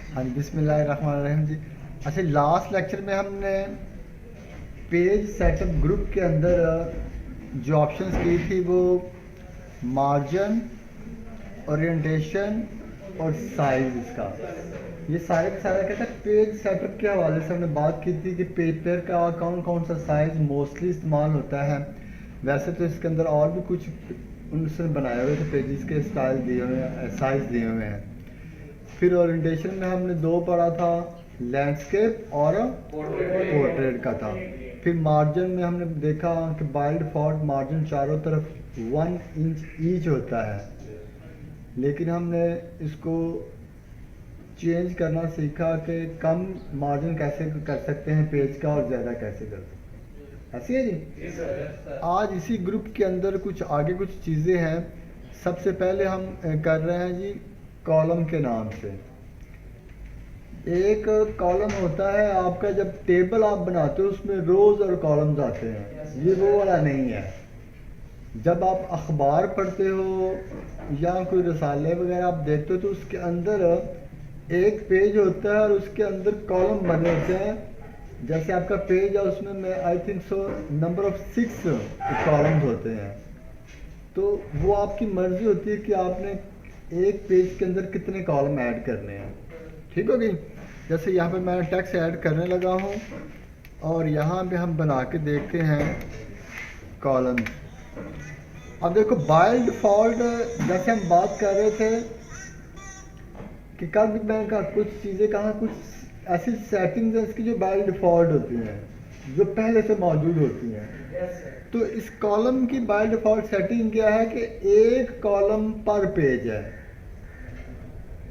हाँ जी, बिस्मिल्लाहिर्रहमानिर्रहीम जी। अच्छा, लास्ट लेक्चर में हमने पेज सेटअप ग्रुप के अंदर जो ऑप्शंस की थी वो मार्जिन, ओरिएंटेशन और साइज इसका, ये सारे का सारा क्या था, पेज सेटअप के हवाले से हमने बात की थी कि पेपर का कौन कौन सा साइज़ मोस्टली इस्तेमाल होता है। वैसे तो इसके अंदर और भी कुछ उनसे बनाए हुए थे पेजेस के स्टाइल दिए हुए हैं, साइज़ दिए हुए हैं। फिर ओरिएंटेशन में हमने दो पढ़ा था, लैंडस्केप और पोर्ट्रेट का था। फिर मार्जिन में हमने देखा कि बाय डिफ़ॉल्ट मार्जिन चारों तरफ 1 इंच ईच होता है, लेकिन हमने इसको चेंज करना सीखा कि कम मार्जिन कैसे कर सकते हैं पेज का और ज़्यादा कैसे कर सकते हैं। ऐसी है जी। आज इसी ग्रुप के अंदर कुछ आगे कुछ चीज़ें हैं। सबसे पहले हम कर रहे हैं जी कॉलम के नाम से। एक कॉलम होता है आपका, जब टेबल आप बनाते हो उसमें रोज़ और कॉलम्स आते हैं, ये वो वाला नहीं है। जब आप अखबार पढ़ते हो या कोई रसाले वगैरह आप देखते हो तो उसके अंदर एक पेज होता है और उसके अंदर कॉलम बने होते हैं। जैसे आपका पेज है उसमें मैं I think so number of 6 columns होते हैं। तो वो आपकी मर्ज़ी होती है कि आपने एक पेज के अंदर कितने कॉलम ऐड करने हैं। ठीक हो गई। जैसे यहाँ पे मैं टेक्स्ट ऐड करने लगा हूँ और यहाँ पे हम बना के देखते हैं कॉलम। अब देखो बाय डिफ़ॉल्ट जैसे हम बात कर रहे थे कि कल भी मैंने कहा कुछ चीज़ें कहा, कुछ ऐसी सेटिंग्स हैं इसकी जो बाय डिफ़ॉल्ट होती हैं, जो पहले से मौजूद होती हैं। तो इस कॉलम की बाय डिफ़ॉल्ट सेटिंग क्या है कि एक कॉलम पर पेज है।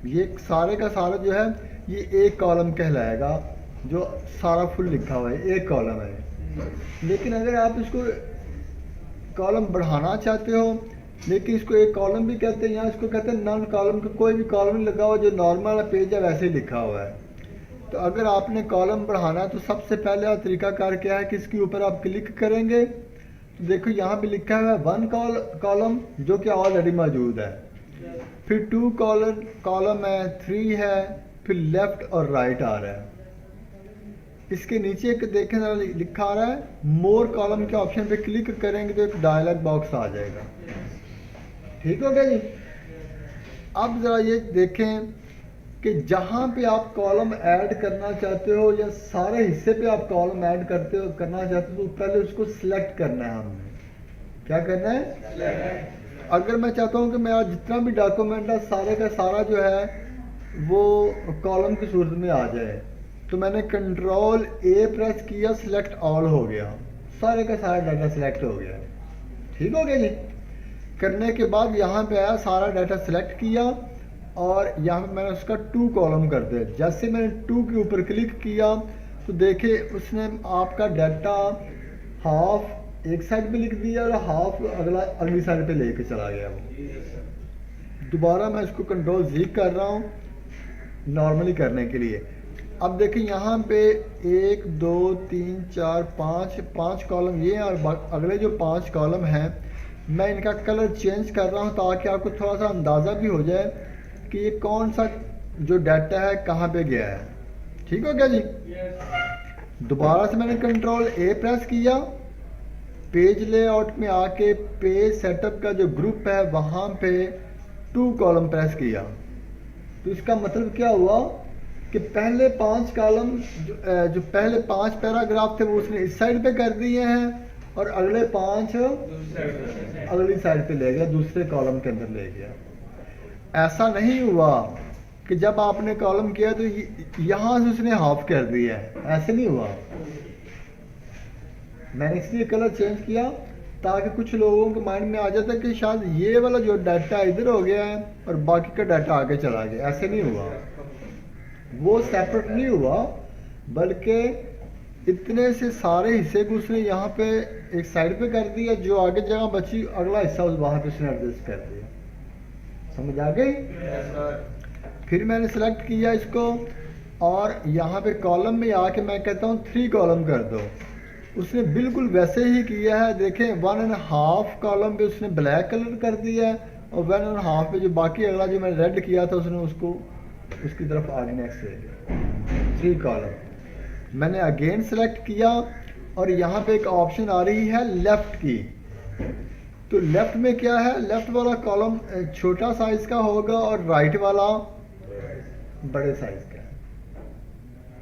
ये सारे का सारा जो है ये एक कॉलम कहलाएगा, जो सारा फुल लिखा हुआ है एक कॉलम है। लेकिन अगर आप इसको कॉलम बढ़ाना चाहते हो, लेकिन इसको एक कॉलम भी कहते हैं या इसको कहते हैं नॉन कॉलम, का कोई भी कॉलम नहीं लगा हुआ, जो नॉर्मल पेज है वैसे ही लिखा हुआ है। तो अगर आपने कॉलम बढ़ाना है तो सबसे पहले तरीकाकार क्या है कि इसके ऊपर आप क्लिक करेंगे तो देखो यहाँ पे लिखा हुआ है 1 कॉलम, जो कि ऑलरेडी मौजूद है। फिर 2 कॉलम है, 3 है, फिर लेफ्ट और राइट आ रहा है। इसके नीचे एक देखें लिखा आ रहा है मोर कॉलम के ऑप्शन पे क्लिक करेंगे तो एक डायलॉग बॉक्स आ जाएगा। ठीक हो गया जी। अब ज़रा ये देखें कि जहाँ पे आप कॉलम ऐड करना चाहते हो या सारे हिस्से पे आप कॉलम ऐड करना चाहते हो तो पहले उसको सिलेक्ट करना है। हमने क्या करना है? अगर मैं चाहता हूँ कि मेरा जितना भी डॉक्यूमेंट है सारे का सारा जो है वो कॉलम की सूरत में आ जाए, तो मैंने कंट्रोल ए प्रेस किया, सिलेक्ट ऑल हो गया, सारे का सारा डाटा सिलेक्ट हो गया। ठीक हो गया जी। करने के बाद यहाँ पे आया, सारा डाटा सिलेक्ट किया और यहाँ पे मैंने उसका 2 कॉलम कर दिया। जैसे मैंने 2 के ऊपर क्लिक किया तो देखिए उसने आपका डाटा हाफ एक साइड पे लिख दिया और हाफ अगली साइड पे लेके चला गया वो। दोबारा मैं इसको कंट्रोल Z कर रहा हूँ नॉर्मली करने के लिए। अब देखिए यहाँ पे 1 2 3 4 5 कॉलम ये हैं और अगले जो 5 कॉलम हैं मैं इनका कलर चेंज कर रहा हूँ ताकि आपको थोड़ा सा अंदाज़ा भी हो जाए कि ये कौन सा जो डाटा है कहाँ पे गया है। ठीक हो गया जी। दोबारा से मैंने कंट्रोल A प्रेस किया, पेज लेआउट में आके पेज सेटअप का जो ग्रुप है वहाँ पे 2 कॉलम प्रेस किया। तो इसका मतलब क्या हुआ कि पहले 5 कॉलम जो पहले 5 पैराग्राफ थे वो उसने इस साइड पे कर दिए हैं और अगले 5 अगली साइड पे ले गया, दूसरे कॉलम के अंदर ले गया। ऐसा नहीं हुआ कि जब आपने कॉलम किया तो यहाँ से उसने हाफ कर दिया है, ऐसे नहीं हुआ। मैंने इसलिए कलर चेंज किया ताकि कुछ लोगों के माइंड में आ जाता है कि शायद ये वाला जो डाटा इधर हो गया है और बाकी का डाटा आगे चला गया। ऐसे नहीं हुआ, वो सेपरेट नहीं हुआ, बल्कि इतने से सारे हिस्से को उसने यहाँ पे एक साइड पे कर दिया, जो आगे जगह बची अगला हिस्सा वहाँ पे उसने एडजस्ट कर दिया। समझ आ गई? फिर मैंने सेलेक्ट किया इसको और यहाँ पे कॉलम में आके मैं कहता हूँ 3 कॉलम कर दो। उसने बिल्कुल वैसे ही किया है। देखें 1.5 कॉलम पे उसने ब्लैक कलर कर दिया है और 1.5 पे जो बाकी अगला जो मैंने रेड किया था उसने उसको उसकी तरफ आगे नेक्स्ट है 3 कॉलम। मैंने अगेन सेलेक्ट किया और यहाँ पे एक ऑप्शन आ रही है लेफ़्ट की। तो लेफ़्ट में क्या है, लेफ़्ट वाला कॉलम छोटा साइज़ का होगा और राइट वाला बड़े साइज़ का है।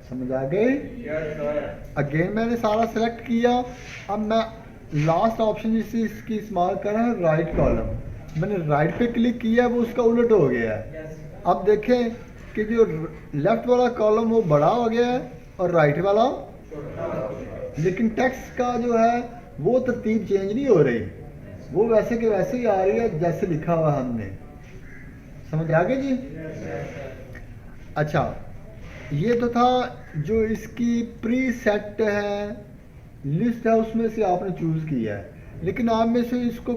समझ आ गई? अगेन मैंने सारा सेलेक्ट किया। अब मैं लास्ट ऑप्शन जिससे इसकी इस्तेमाल कर रहा है राइट कॉलम। मैंने राइट पे क्लिक किया, वो उसका उलट हो गया है। अब देखें कि जो लेफ़्ट वाला कॉलम वो बड़ा हो गया है और राइट वाला, लेकिन टेक्स्ट का जो है वो तरतीब चेंज नहीं हो रही, वो वैसे के वैसे ही आ रही है जैसे लिखा हुआ हमने। समझ आ गई जी? अच्छा, ये तो था जो इसकी प्री सेट है, लिस्ट है, उसमें से आपने चूज़ किया है। लेकिन आप में से इसको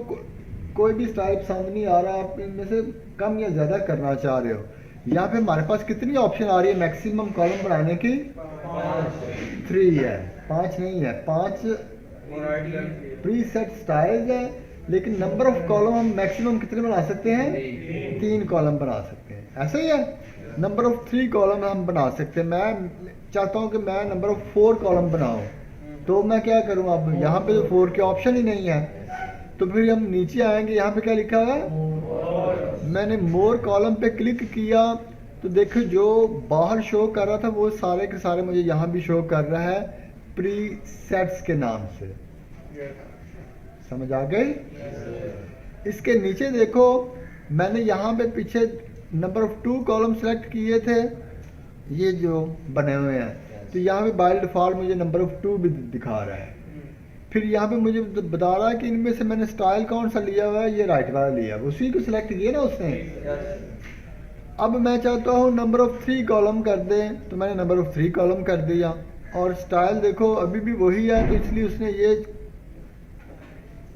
कोई भी स्टाइल पसंद नहीं आ रहा, आप इनमें से कम या ज़्यादा करना चाह रहे हो। यहाँ पे हमारे पास कितनी ऑप्शन आ रही है मैक्सिमम कॉलम बनाने की? 3 है, 5 नहीं है। 5 प्री सेट स्टाइल्स है, लेकिन नंबर ऑफ कॉलम हम मैक्सिमम कितने बना सकते हैं? 3 कॉलम बना सकते हैं। ऐसा ही है, नंबर ऑफ 3 कॉलम हम बना सकते हैं। मैं चाहता हूँ कि मैं नंबर ऑफ 4 कॉलम बनाऊँ, तो मैं क्या करूँ? अब यहाँ पे तो 4 के ऑप्शन ही नहीं है, तो फिर हम नीचे आएंगे, यहाँ पे क्या लिखा हुआ है? मैंने मोर कॉलम पे क्लिक किया तो देखो जो बाहर शो कर रहा था वो सारे के सारे मुझे यहाँ भी शो कर रहा है प्री सेट्स के नाम से। समझ आ गई? इसके नीचे देखो, मैंने यहाँ पे पीछे नंबर ऑफ 2 कॉलम सेलेक्ट किए थे, ये जो बने हुए हैं, तो यहाँ पे बाय डिफ़ॉल्ट मुझे नंबर ऑफ 2 भी दिखा रहा है। फिर यहाँ पे मुझे बता रहा है कि इनमें से मैंने स्टाइल कौन सा लिया हुआ है, ये राइट वाला लिया, उसी को सिलेक्ट किया ना उसने। अब मैं चाहता हूँ नंबर ऑफ 3 कॉलम कर दें, तो मैंने नंबर ऑफ 3 कॉलम कर दिया, और स्टाइल देखो अभी भी वही है, तो इसलिए उसने ये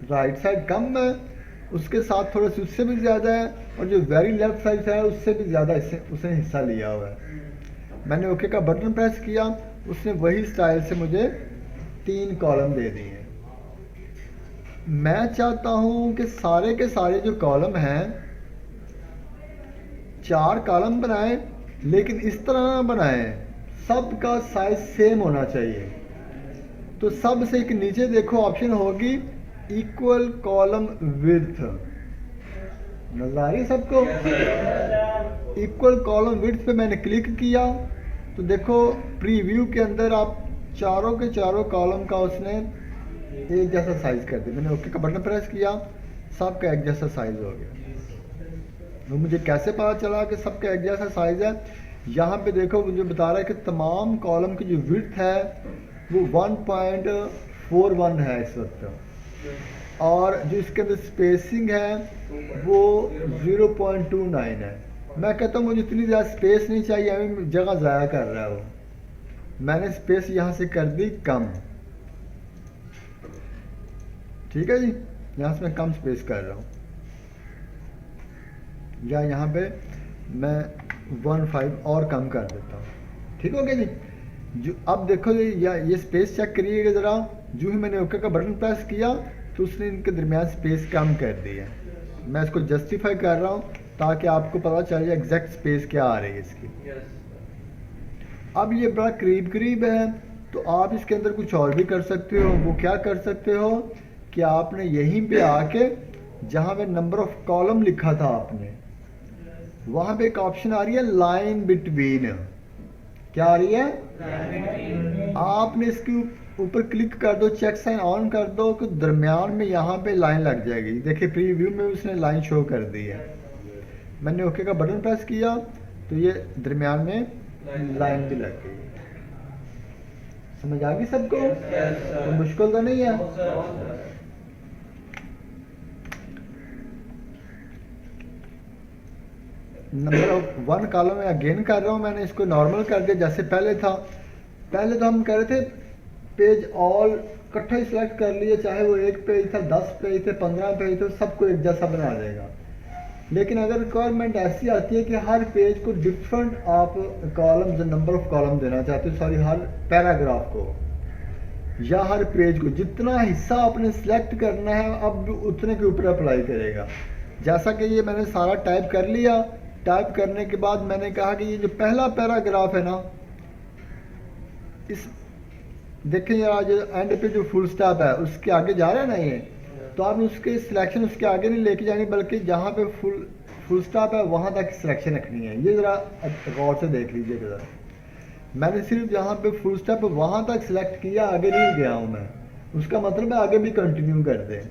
राइट साइड कम है, उसके साथ थोड़ा सा उससे भी ज़्यादा है, और जो वेरी लेफ्ट साइड है उससे भी ज़्यादा उसने हिस्सा लिया हुआ है। मैंने ओके का बटन प्रेस किया, उसने वही स्टाइल से मुझे 3 कॉलम दे दिए। मैं चाहता हूँ कि सारे के सारे जो कॉलम हैं 4 कॉलम बनाएं, लेकिन इस तरह ना बनाएं, सबका साइज सेम होना चाहिए। तो सब से एक नीचे देखो ऑप्शन होगी इक्वल कॉलम विड्थ, नजर आ रही है सबको? इक्वल कॉलम विड्थ पे मैंने क्लिक किया तो देखो प्रीव्यू के अंदर आप चारों के चारों कॉलम का उसने एक जैसा साइज कर दिया। मैंने ओके का बटन प्रेस किया, सबका एक जैसा साइज हो गया। तो मुझे कैसे पता चला कि सबका एक जैसा साइज है? यहाँ पे देखो मुझे बता रहा है कि तमाम कॉलम की जो विड्थ है वो 1.41 है इस वक्त, और जो इसके अंदर स्पेसिंग है वो 0.29 है। मैं कहता हूँ मुझे इतनी ज़्यादा स्पेस नहीं चाहिए, हमें जगह ज़ाया कर रहा है वो। मैंने स्पेस यहाँ से कर दी कम, ठीक है जी, यहाँ से मैं कम स्पेस कर रहा हूँ, या यहाँ पे मैं 1.5 और कम कर देता हूँ। ठीक हो गया जी? जो अब देखो ये स्पेस चेक करिएगा ज़रा, जो ही मैंने ओके का बटन प्रेस किया तो उसने इनके दरमियान स्पेस कम कर दी है। मैं इसको जस्टिफाई कर रहा हूँ ताकि आपको पता चल जाए एग्जैक्ट स्पेस क्या आ रही है इसकी। अब ये बड़ा करीब करीब है, तो आप इसके अंदर कुछ और भी कर सकते हो। वो क्या कर सकते हो कि आपने यहीं पे आके जहाँ पे नंबर ऑफ कॉलम लिखा था आपने, वहाँ पे एक ऑप्शन आ रही है लाइन बिटवीन। क्या आ रही है? आपने इसके ऊपर क्लिक कर दो, चेक साइन ऑन कर दो, तो दरमियान में यहाँ पे लाइन लग जाएगी। देखिए प्रीव्यू में उसने लाइन शो कर दी है। मैंने ओके का बटन प्रेस किया तो ये दरमियान में लाइन भी लग गई। समझ आ गई सबको? तो मुश्किल तो नहीं है। नंबर ऑफ 1 कॉलम में अगेन कर रहा हूँ, मैंने इसको नॉर्मल कर दिया जैसे पहले था। पहले तो हम कर रहे थे पेज ऑल इकट्ठा ही सिलेक्ट कर लिए, चाहे वो 1 पेज था, 10 पेज थे, 15 पेज थे, सबको एक जैसा बना देगा। लेकिन अगर रिक्वायरमेंट ऐसी आती है कि हर पेज को डिफरेंट आप कॉलम, नंबर ऑफ कॉलम देना चाहते हो, सॉरी हर पैराग्राफ को या हर पेज को, जितना हिस्सा आपने सिलेक्ट करना है अब उतने के ऊपर अप्लाई करेगा। जैसा कि ये मैंने सारा टाइप कर लिया, टाइप करने के बाद मैंने कहा कि ये जो पहला पैराग्राफ है ना, इस देखें यार, जो एंड पे जो फुल स्टॉप है उसके आगे जा रहा है ना ये, तो आपने उसके सिलेक्शन उसके आगे नहीं लेके जानी, बल्कि जहाँ पे फुल स्टॉप है वहाँ तक सिलेक्शन रखनी है। ये ज़रा गौर से देख लीजिए ज़रा, मैंने सिर्फ जहाँ पे फुल स्टॉप है वहाँ तक सिलेक्ट किया, आगे नहीं गया हूँ मैं। उसका मतलब है आगे भी कंटिन्यू कर दें।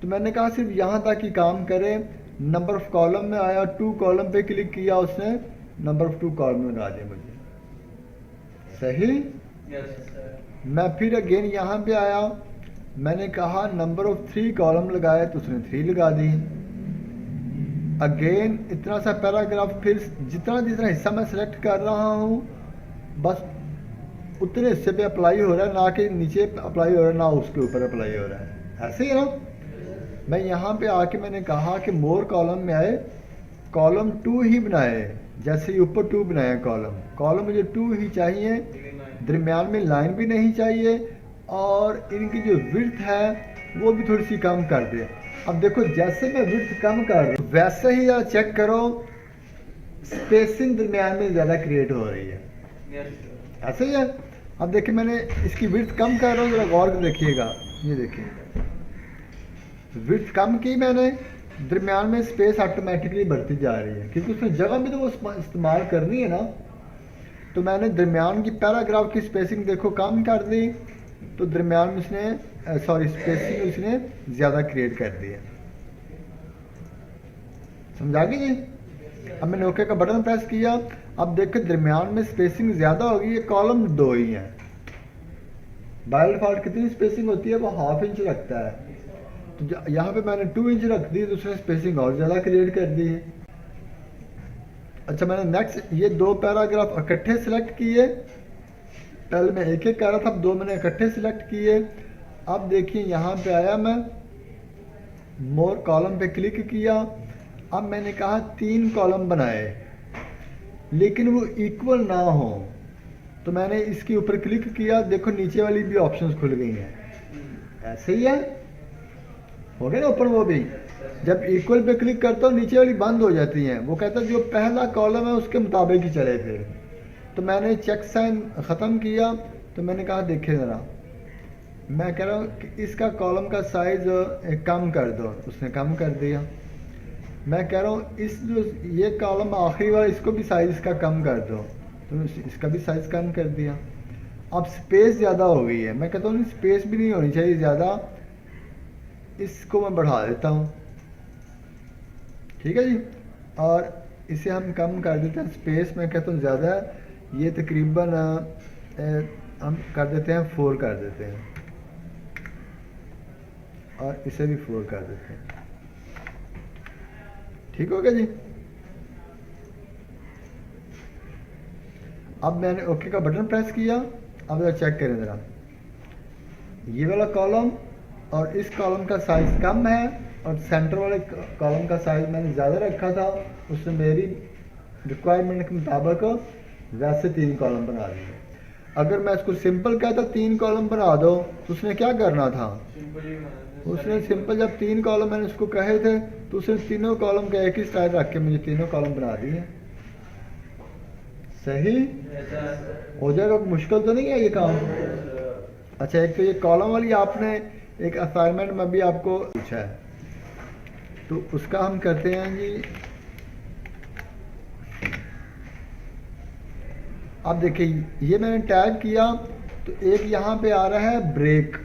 तो मैंने कहा सिर्फ यहाँ तक ही काम करें। नंबर ऑफ कॉलम में आया, 2 कॉलम पे क्लिक किया, उसने नंबर ऑफ 2 कॉलम लगा दिए मुझे। सही। मैं फिर अगेन यहाँ पे आया, मैंने कहा नंबर ऑफ 3 कॉलम लगाए, तो उसने 3 लगा दी। अगेन इतना सा पैराग्राफ, फिर जितना जितना हिस्सा मैं सेलेक्ट कर रहा हूँ बस उतने हिस्से पे अप्लाई हो रहा है, ना कि नीचे अप्लाई हो रहा है ना उसके ऊपर अप्लाई हो रहा है। ऐसे ही ना, मैं यहाँ पे आके मैंने कहा कि मोर कॉलम में आए, कॉलम 2 ही बनाए। जैसे ही ऊपर 2 बनाया कॉलम मुझे 2 ही चाहिए, दरमियान में लाइन भी नहीं चाहिए, और इनकी जो विड्थ है वो भी थोड़ी सी कम कर दे। अब देखो जैसे मैं विड्थ कम कर रहा हूँ वैसे ही यार चेक करो स्पेसिंग दरमियान में ज़्यादा क्रिएट हो रही है। ऐसे ही है। अब देखिए मैंने इसकी विड्थ कम कर रहा हूँ, जरा गौर से देखिएगा, ये देखिए विड्थ कम की मैंने, दरमियान में स्पेस ऑटोमेटिकली बढ़ती जा रही है, क्योंकि उसमें जगह भी तो वो इस्तेमाल करनी है ना। तो मैंने दरमियान की पैराग्राफ की स्पेसिंग देखो कम कर दी, तो दरमियान में उसने स्पेसिंग उसने ज़्यादा क्रिएट कर दी है। समझा गई जी। अब मैंने ओके का बटन प्रेस किया, अब देखो दरमियान में स्पेसिंग ज़्यादा होगी, ये कॉलम 2 ही है। बाय डिफॉल्ट कितनी स्पेसिंग होती है, वो 1/2 इंच रखता है, तो यहाँ पे मैंने 2 इंच रख दी, तो उसने स्पेसिंग और ज़्यादा क्रिएट कर दी है। अच्छा, मैंने नेक्स्ट ये 2 पैराग्राफ इकट्ठे सिलेक्ट किए, पहले मैं एक एक कर रहा था, अब 2 मैंने इकट्ठे सिलेक्ट किए। अब देखिए यहाँ पे आया, मैं मोर कॉलम पे क्लिक किया, अब मैंने कहा 3 कॉलम बनाए लेकिन वो इक्वल ना हो, तो मैंने इसके ऊपर क्लिक किया, देखो नीचे वाली भी ऑप्शंस खुल गई हैं। ऐसे ही है, हो गया ना ऊपर वो भी। जब इक्वल पे क्लिक करता हूँ नीचे वाली बंद हो जाती हैं, वो कहता है जो पहला कॉलम है उसके मुताबिक ही चले फिर। तो मैंने चेक साइन ख़त्म किया, तो मैंने कहा देखे ज़रा, मैं कह रहा हूँ कि इसका कॉलम का साइज़ कम कर दो, उसने कम कर दिया। मैं कह रहा हूँ इस जो ये कॉलम आखिरी वाला इसको भी साइज़ इसका कम कर दो, तो इसका भी साइज़ कम कर दिया। अब स्पेस ज़्यादा हो गई है, मैं कहता हूँ स्पेस भी नहीं होनी चाहिए ज़्यादा, इसको मैं बढ़ा देता हूँ। ठीक है जी, और इसे हम कम कर देते हैं, स्पेस मैं कहता हूँ ज़्यादा है, ये तकरीबन हम कर देते हैं 4 कर देते हैं, और इसे भी 4 कर देते हैं। ठीक हो गया जी। अब मैंने ओके का बटन प्रेस किया, अब जरा चेक करें ज़रा, ये वाला कॉलम और इस कॉलम का साइज़ कम है, और सेंटर वाले कॉलम का साइज़ मैंने ज़्यादा रखा था, उसने मेरी रिक्वायरमेंट के मुताबिक वैसे 3 कॉलम बना दिए। अगर मैं इसको सिंपल कहता 3 कॉलम बना दो, तो उसने क्या करना था, उसने सिंपल जब 3 कॉलम मैंने उसको कहे थे, तो उसने तीनों कॉलम का एक ही स्टाइल रख के मुझे तीनों कॉलम बना दिए। सही हो जाएगा, मुश्किल तो नहीं है ये काम। अच्छा, एक तो ये कॉलम वाली आपने एक असाइनमेंट में भी आपको पूछा है, तो उसका हम करते हैं जी। अब देखिए ये मैंने टैग किया, तो एक यहाँ पे आ रहा है ब्रेक,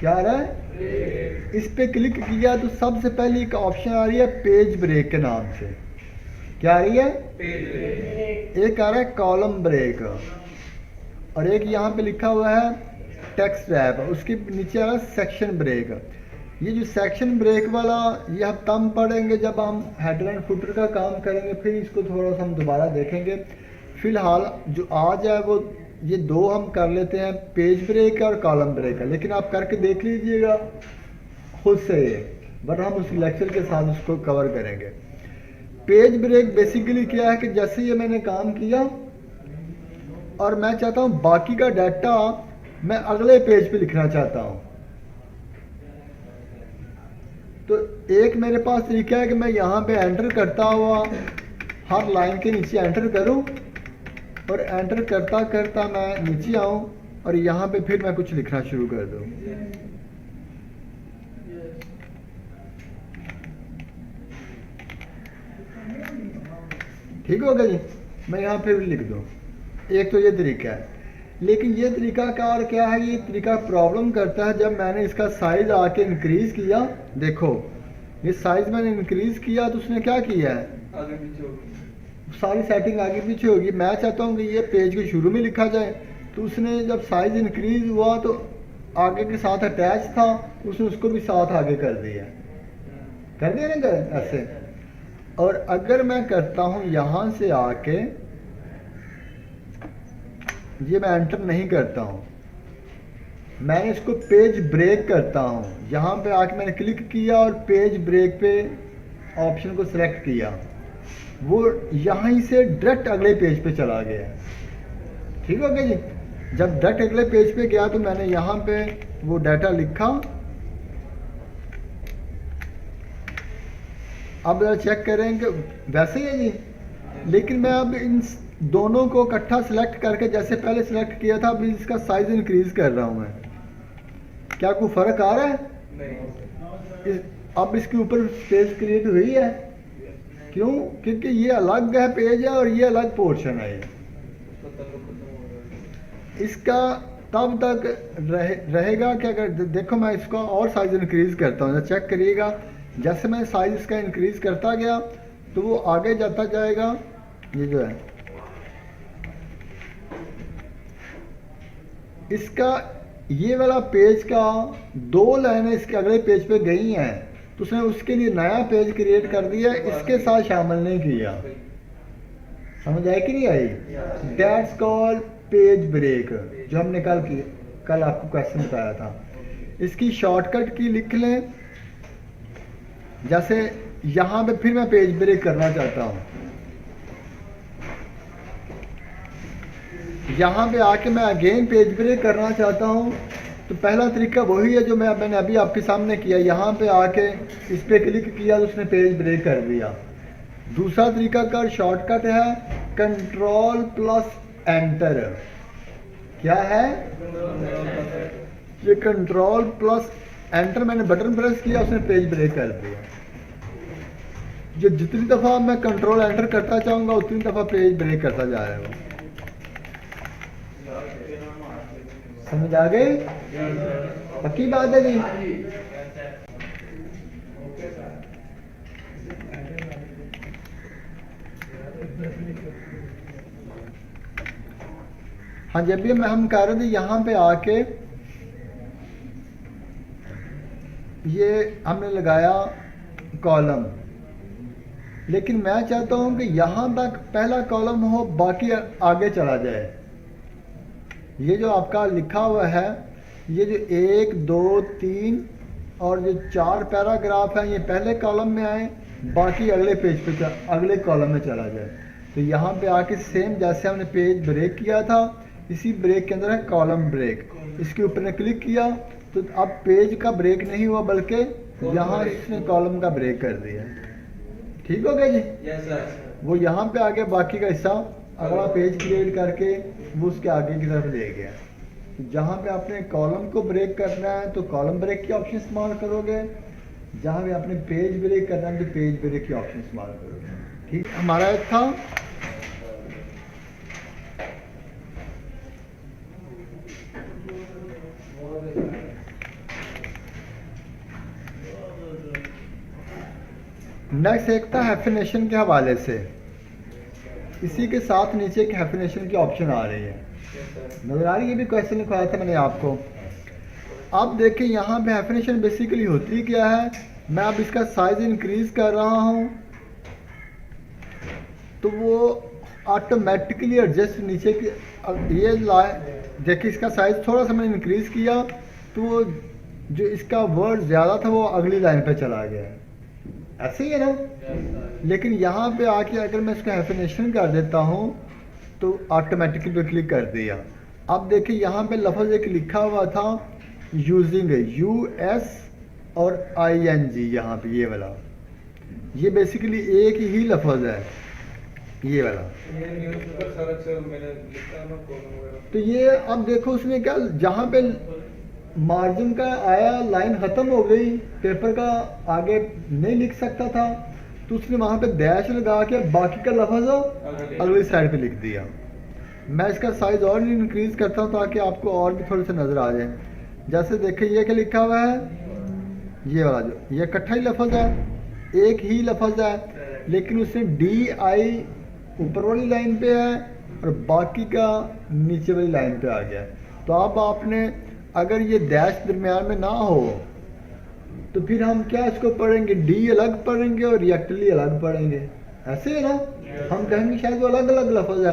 क्या आ रहा है ब्रेक। इस पे क्लिक किया तो सबसे पहले एक ऑप्शन आ रही है पेज ब्रेक के नाम से, क्या आ रही है पेज ब्रेक। एक आ रहा है कॉलम ब्रेक, और एक यहाँ पे लिखा हुआ है टेक्स्ट रैप, उसके नीचे आ रहा है सेक्शन ब्रेक। ये जो सेक्शन ब्रेक वाला ये हम तब पढ़ेंगे जब हम हेडलाइन फुटर का काम करेंगे, फिर इसको थोड़ा सा हम दोबारा देखेंगे। फिलहाल जो आज है वो ये 2 हम कर लेते हैं, पेज ब्रेक और कॉलम ब्रेक, लेकिन आप करके देख लीजिएगा खुद से, वरना हम उस लेक्चर के साथ उसको कवर करेंगे। पेज ब्रेक बेसिकली क्या है कि जैसे ये मैंने काम किया और मैं चाहता हूँ बाकी का डाटा मैं अगले पेज पे लिखना चाहता हूँ, तो एक मेरे पास तरीका है कि मैं यहाँ पे एंटर करता हुआ हर लाइन के नीचे एंटर करूँ और एंटर करता करता मैं नीचे आऊँ और यहाँ पे फिर मैं कुछ लिखना शुरू कर दूँ। ठीक हो गया जी। मैं यहाँ फिर लिख दूँ। एक तो ये तरीका है, लेकिन ये तरीका कार क्या है, ये तरीका प्रॉब्लम करता है। जब मैंने इसका साइज आके इंक्रीज किया, देखो ये साइज मैंने इंक्रीज किया तो उसने क्या किया है, आगे पीछे होगी, सारी सेटिंग आगे पीछे होगी। मैं चाहता हूँ कि ये पेज के शुरू में लिखा जाए, तो उसने जब साइज इंक्रीज हुआ तो आगे के साथ अटैच था, उसने उसको भी साथ आगे कर दिया ना ऐसे। और अगर मैं करता हूँ यहाँ से आके, ये मैं एंटर नहीं करता हूँ, मैंने इसको पेज ब्रेक करता हूँ। यहाँ पे आके मैंने क्लिक किया और पेज ब्रेक पे ऑप्शन को सिलेक्ट किया, वो यहाँ से डायरेक्ट अगले पेज पे चला गया। ठीक हो गया जी। जब डायरेक्ट अगले पेज पे गया तो मैंने यहाँ पे वो डाटा लिखा। अब चेक करें कि वैसे ही है जी, लेकिन मैं अब इन दोनों को इकट्ठा सिलेक्ट करके जैसे पहले सिलेक्ट किया था, अब इसका साइज इंक्रीज कर रहा हूँ मैं। क्या कोई फर्क आ रहा है? नहीं। अब इसके ऊपर पेज क्रिएट हुई है, क्यों? क्योंकि ये अलग है पेज है और ये अलग पोर्शन है। इसका तब तक रहेगा कि अगर देखो मैं इसका और साइज इंक्रीज करता हूँ, चेक करिएगा, जैसे मैं साइज इसका इंक्रीज करता गया तो वो आगे जाता जाएगा। ये जो है इसका ये वाला पेज का 2 लाइनें इसके अगले पेज पे गई हैं, तो उसने उसके लिए नया पेज क्रिएट कर दिया, इसके साथ शामिल नहीं किया। समझ आई कि नहीं आई? दैट्स कॉल्ड पेज ब्रेक, जो हमने कल आपको क्वेश्चन बताया था। इसकी शॉर्टकट की लिख लें। जैसे यहाँ पे फिर मैं पेज ब्रेक करना चाहता हूँ, यहाँ पे आके मैं अगेन पेज ब्रेक करना चाहता हूँ, तो पहला तरीका वही है जो मैंने अभी आपके सामने किया। यहाँ पे आके इस पे क्लिक किया तो उसने पेज ब्रेक कर दिया। दूसरा तरीका का शॉर्टकट है कंट्रोल प्लस एंटर। क्या है ये? कंट्रोल प्लस एंटर मैंने बटन प्रेस किया, उसने पेज ब्रेक कर दिया। जो जितनी दफ़ा मैं कंट्रोल एंटर करता जाऊंगा उतनी दफ़ा पेज ब्रेक करता जा रहा है। समझ आ गई? पक्की बात है जी। हाँ, जब भी हम कह रहे थे यहाँ पे आके ये हमने लगाया कॉलम, लेकिन मैं चाहता हूँ कि यहाँ तक पहला कॉलम हो, बाकी आगे चला जाए। ये जो आपका लिखा हुआ है, ये जो 1 2 3 और जो 4 पैराग्राफ हैं, ये पहले कॉलम में आए, बाकी अगले पेज पे अगले कॉलम में चला जाए। तो यहाँ पे आके सेम जैसे हमने पेज ब्रेक किया था, इसी ब्रेक के अंदर है कॉलम ब्रेक। इसके ऊपर ने क्लिक किया तो अब पेज का ब्रेक नहीं हुआ, बल्कि यहाँ इसने कॉलम का ब्रेक कर दिया। ठीक हो गया जी? Yes sir. वो यहाँ पे आगे बाकी का हिस्सा अगला पेज क्रिएट करके वो उसके आगे की तरफ ले गया। तो जहाँ पे आपने कॉलम को ब्रेक करना है तो कॉलम ब्रेक की ऑप्शन इस्तेमाल करोगे, जहाँ पे आपने पेज ब्रेक करना है तो पेज ब्रेक की ऑप्शन इस्तेमाल करोगे। ठीक, हमारा एक था नेक्स्ट, एक था हैफिनेशन के हवाले से। इसी के साथ नीचे एक हैफिनेशन की ऑप्शन आ रही है, नजर आ रही है? ये भी क्वेश्चन लिखवाया था मैंने आपको। अब देखिए यहाँ पे हैफिनेशन बेसिकली होती क्या है। मैं अब इसका साइज इंक्रीज कर रहा हूँ तो वो ऑटोमेटिकली एडजस्ट नीचे की ये देखिए इसका साइज थोड़ा सा मैंने इंक्रीज किया तो वो जो इसका वर्ड ज़्यादा था वो अगली लाइन पे चला गया। ऐसे ही है ना? लेकिन यहाँ पे आके अगर मैं इसका हैफिनेशन कर देता हूँ तो ऑटोमेटिकली पे क्लिक कर दिया। अब देखिए यहाँ पे लफ्ज़ एक लिखा हुआ था यूजिंग, US और ING यहाँ पे ये वाला, ये बेसिकली एक ही लफ्ज़ है ये वाला। ये न्यूज़पेपर सारा चल मैंने लिखा ना कॉलम वगैरह। तो ये अब देखो उसमें क्या, जहाँ पे मार्जिन का आया लाइन ख़त्म हो गई, पेपर का आगे नहीं लिख सकता था, तो उसने वहाँ पे डैश लगा के बाकी का लफ्ज़ अगली साइड पे लिख दिया। मैं इसका साइज़ और इंक्रीज़ करता हूँ ताकि आपको और भी थोड़े से नज़र आ जाए। जैसे देखिए ये क्या लिखा हुआ है, ये वाला जो ये इकट्ठा ही लफ्ज़ है, एक ही लफ्ज़ है, लेकिन उसने DI ऊपर वाली लाइन पे है और बाकी का नीचे वाली लाइन पे आ गया। तो अब आपने अगर ये डैश दरमियान में ना हो तो फिर हम क्या इसको पढ़ेंगे, D अलग पढ़ेंगे और रिएक्टली अलग पढ़ेंगे, ऐसे है ना। हम कहेंगे शायद वो अलग अलग लफ्ज़ है।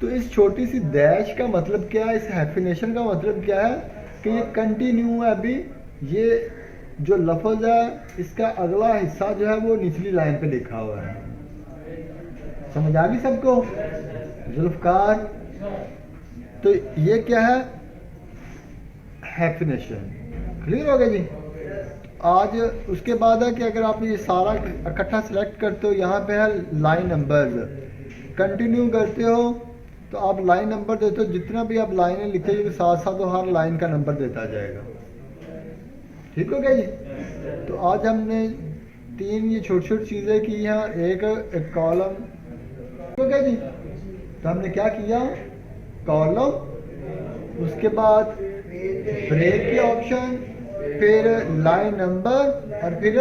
तो इस छोटी सी डैश का मतलब क्या है, इस हैफिनेशन का मतलब क्या है कि ये कंटिन्यू है। अभी ये जो लफ्ज़ है इसका अगला हिस्सा जो है वो निचली लाइन पे लिखा हुआ है। समझ आ गई सबको? जुल्फ़कार, तो ये क्या है, हैफिनेशन। क्लियर हो गया जी? आज उसके बाद है कि अगर आप ये सारा इकट्ठा सेलेक्ट करते हो, यहाँ पे है लाइन नंबर्स, कंटिन्यू करते हो तो आप लाइन नंबर देते हो, जितना भी आप लाइनें लिखेंगे साथ साथ वो हर लाइन का नंबर देता जाएगा। ठीक हो गया जी? तो आज हमने 3 ये छोटी छोटी चीज़ें की हैं, एक कॉलम। हो गया जी? तो हमने क्या किया, कॉलम, उसके बाद ब्रेक के ऑप्शन, फिर लाइन नंबर और फिर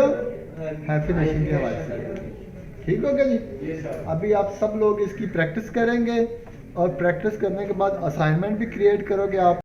हैफिनेशन के हवाले से। ठीक हो गया जी? अभी आप सब लोग इसकी प्रैक्टिस करेंगे और प्रैक्टिस करने के बाद असाइनमेंट भी क्रिएट करोगे आप।